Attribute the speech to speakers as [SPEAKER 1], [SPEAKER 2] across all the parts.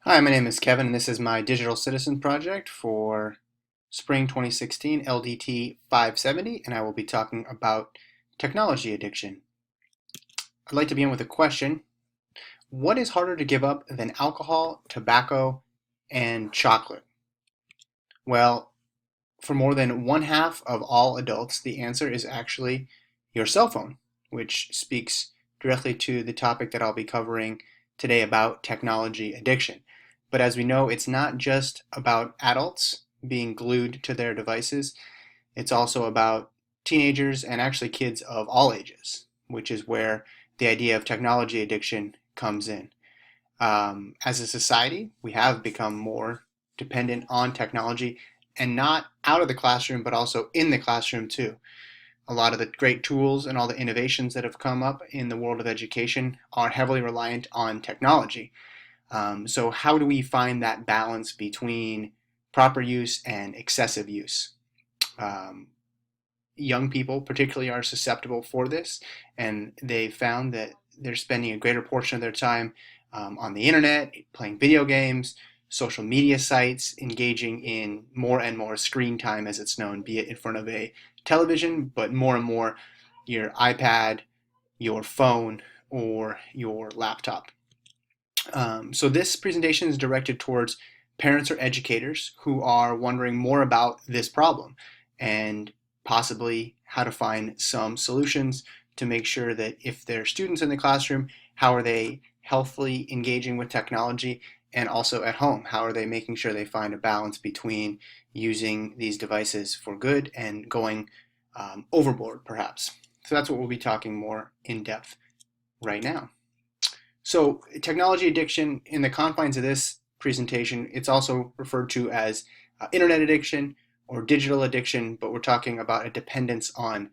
[SPEAKER 1] Hi, my name is Kevin, and this is my Digital Citizen project for Spring 2016 LDT 570, and I will be talking about technology addiction. I'd like to begin with a question. What is harder to give up than alcohol, tobacco, and chocolate? Well, for more than one half of all adults, the answer is actually your cell phone, which speaks directly to the topic that I'll be covering today about technology addiction. But as we know, it's not just about adults being glued to their devices, it's also about teenagers and actually kids of all ages, which is where the idea of technology addiction comes in. As a society, we have become more dependent on technology and not out of the classroom, but also in the classroom too. A lot of the great tools and all the innovations that have come up in the world of education are heavily reliant on technology. So, how do we find that balance between proper use and excessive use? Um, Young people, particularly, are susceptible for this, and they found that they're spending a greater portion of their time on the internet, playing video games, social media sites, engaging in more and more screen time, as it's known, be it in front of a television, but more and more your iPad, your phone, or your laptop. So this presentation is directed towards parents or educators who are wondering more about this problem and possibly how to find some solutions to make sure that if their students in the classroom, how are they healthily engaging with technology, and also at home, how are they making sure they find a balance between using these devices for good and going overboard, perhaps. So that's what we'll be talking more in depth right now. So technology addiction, in the confines of this presentation, it's also referred to as internet addiction or digital addiction, but we're talking about a dependence on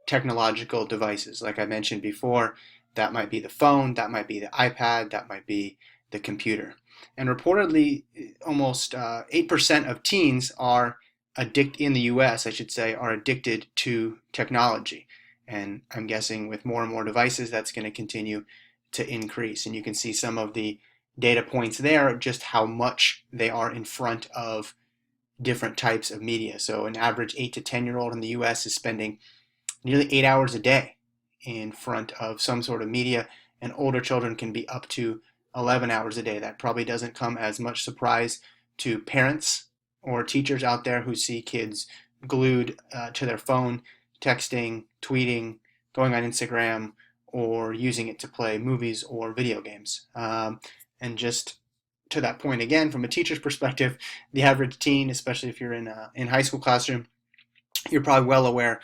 [SPEAKER 1] technological devices. Like I mentioned before, that might be the phone, that might be the iPad, that might be the computer. And reportedly, almost 8% of teens are in the US, I should say, are addicted to technology. And I'm guessing with more and more devices, that's going to continue to increase. And you can see some of the data points there, just how much they are in front of different types of media. So an average 8 to 10-year-old in the US is spending nearly 8 hours a day in front of some sort of media, and older children can be up to 11 hours a day. That probably doesn't come as much surprise to parents or teachers out there who see kids glued to their phone, texting, tweeting, going on Instagram, or using it to play movies or video games. And just to that point again, from a teacher's perspective, the average teen, especially if you're in high school classroom, you're probably well aware,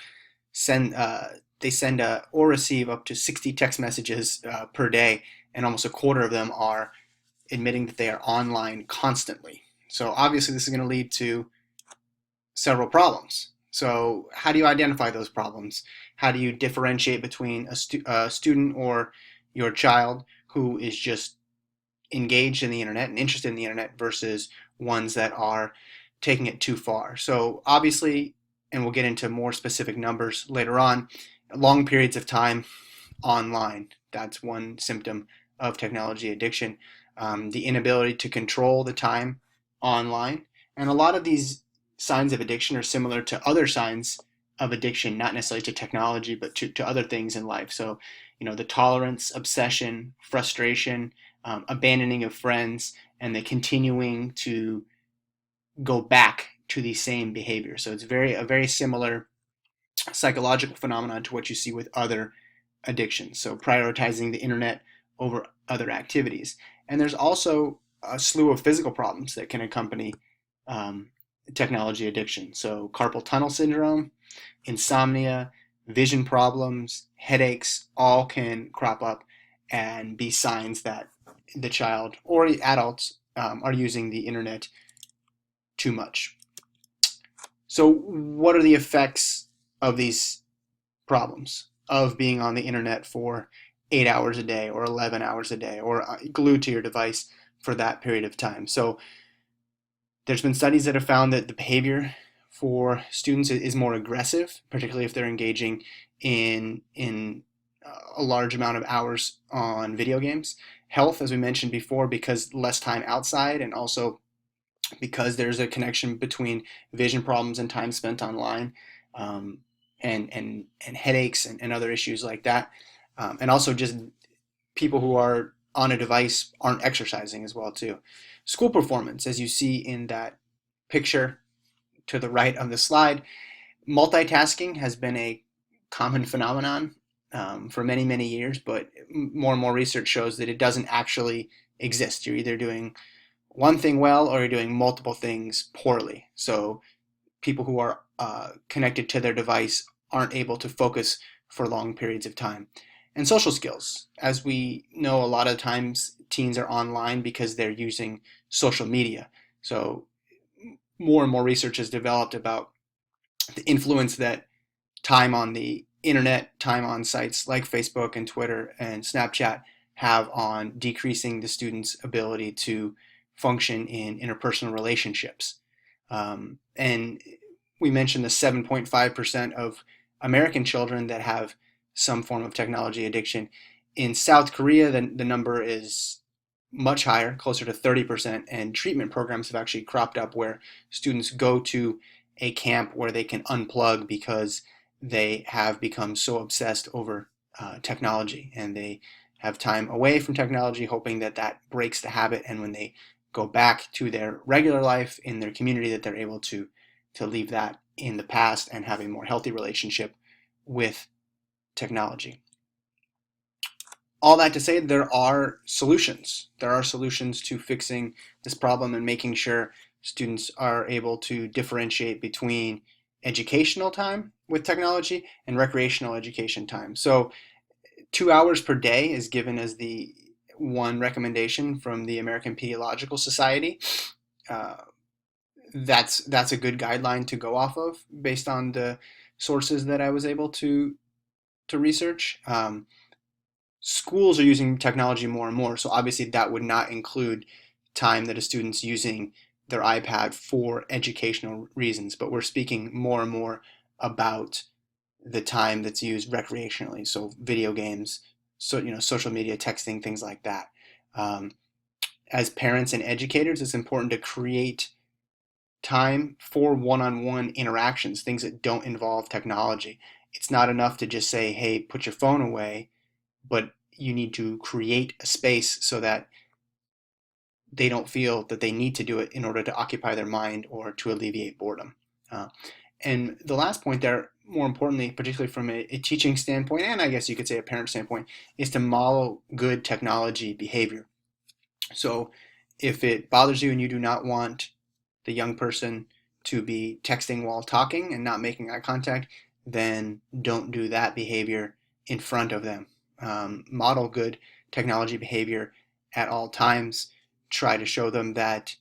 [SPEAKER 1] they send or receive up to 60 text messages per day, and almost a quarter of them are admitting that they are online constantly. So obviously this is going to lead to several problems. So how do you identify those problems? How do you differentiate between a student or your child who is just engaged in the internet and interested in the internet versus ones that are taking it too far? So obviously, and we'll get into more specific numbers later on, long periods of time online, that's one symptom of technology addiction. The inability to control the time online. And a lot of these signs of addiction are similar to other signs of addiction, not necessarily to technology, but to other things in life. So, the tolerance, obsession, frustration, abandoning of friends, and the continuing to go back to the same behavior. So it's a very similar psychological phenomenon to what you see with other addictions. So prioritizing the internet over other activities. And there's also a slew of physical problems that can accompany technology addiction. So carpal tunnel syndrome, insomnia, vision problems, headaches, all can crop up and be signs that the child or adults are using the internet too much. So what are the effects of these problems of being on the internet for 8 hours a day or 11 hours a day or glued to your device for that period of time? So there's been studies that have found that the behavior for students is more aggressive, particularly if they're engaging in a large amount of hours on video games. Health, as we mentioned before, because less time outside, and also because there's a connection between vision problems and time spent online, um, and headaches and other issues like that. And also just people who are on a device aren't exercising as well too. School performance, as you see in that picture to the right of the slide, multitasking has been a common phenomenon for many, many years, but more and more research shows that it doesn't actually exist. You're either doing one thing well or you're doing multiple things poorly. So people who are connected to their device aren't able to focus for long periods of time. And social skills. As we know, a lot of times teens are online because they're using social media. So more and more research has developed about the influence that time on the internet, time on sites like Facebook and Twitter and Snapchat have on decreasing the student's ability to function in interpersonal relationships. And we mentioned the 7.5% of American children that have some form of technology addiction. In South Korea, the number is much higher, closer to 30%, and treatment programs have actually cropped up where students go to a camp where they can unplug because they have become so obsessed over technology, and they have time away from technology, hoping that that breaks the habit, and when they go back to their regular life in their community, that they're able to leave that in the past and have a more healthy relationship with technology. All that to say, there are solutions. There are solutions to fixing this problem and making sure students are able to differentiate between educational time with technology and recreational education time. So 2 hours per day is given as the one recommendation from the American Pediatrical Society. Uh, that's a good guideline to go off of based on the sources that I was able to research. Schools are using technology more and more, so obviously that would not include time that a student's using their iPad for educational reasons, but we're speaking more and more about the time that's used recreationally, so video games, so social media, texting, things like that. Um, as parents and educators, it's important to create time for one-on-one interactions, things that don't involve technology. It's not enough to just say, hey, put your phone away, but you need to create a space so that they don't feel that they need to do it in order to occupy their mind or to alleviate boredom. Uh, and the last point there, more importantly, particularly from a teaching standpoint, and I guess you could say a parent standpoint, is to model good technology behavior. So if it bothers you and you do not want the young person to be texting while talking and not making eye contact, then don't do that behavior in front of them. Model good technology behavior at all times. Try to show them that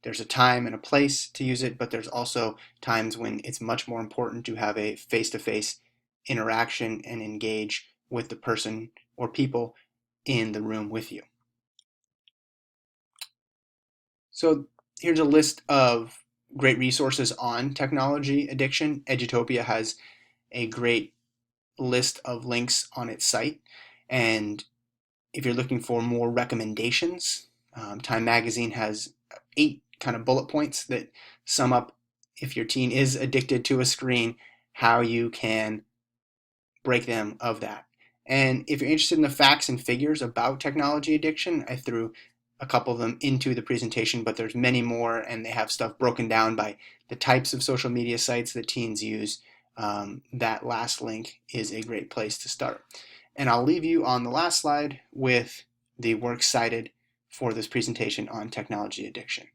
[SPEAKER 1] there's a time and a place to use it, but there's also times when it's much more important to have a face-to-face interaction and engage with the person or people in the room with you. So here's a list of great resources on technology addiction. Edutopia has a great list of links on its site. And if you're looking for more recommendations, Time Magazine has 8 kind of bullet points that sum up, if your teen is addicted to a screen, how you can break them of that. And if you're interested in the facts and figures about technology addiction, I threw a couple of them into the presentation, but there's many more, and they have stuff broken down by the types of social media sites that teens use. That last link is a great place to start. And I'll leave you on the last slide with the works cited for this presentation on technology addiction.